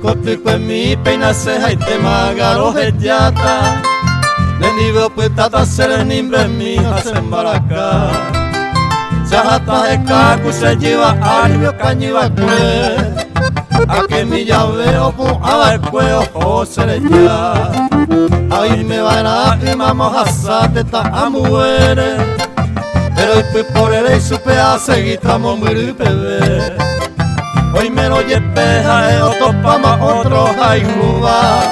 Sekotuko mi peinase haite magaro hejata Nendivo puitata serenimbre mi hasen baraka Sahata heka kusejiva arvio kañiva kue Ake mi llave opu abarkue ojo sereya Ahí me van a imamos hasate ta amuere Pero hoy por el supe a seguir tamo muy bebé Hoy me lo llepeja otro pama otro jaijuba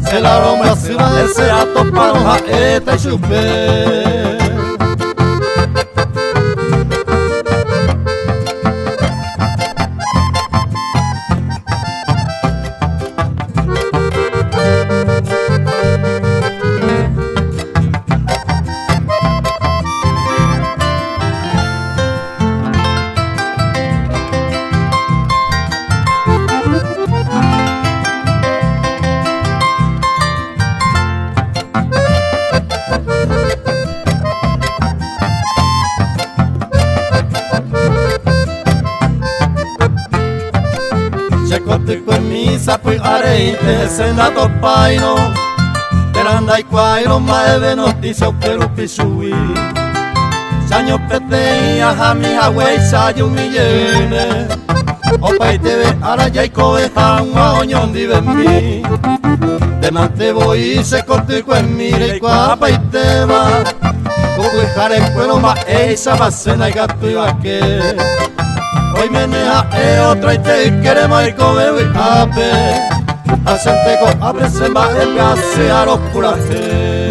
Se la romba se va a ese atoparo a esta y supe Sekotuko mi sapui areite senda topaino Teranda y cuairo maeve noticia o peru pisui Saño pete y ajami hawei sayu mi yene Opa y teve ara ya y cobeja un oñón di mi De mante voy sekotuko en mire y cuapa y tema Kukuijare cuero ma eisa basena y gato y vaque Hoy meneja otra y te queremos ir con bebé ape Hacerte con abre se va el gas a los curajes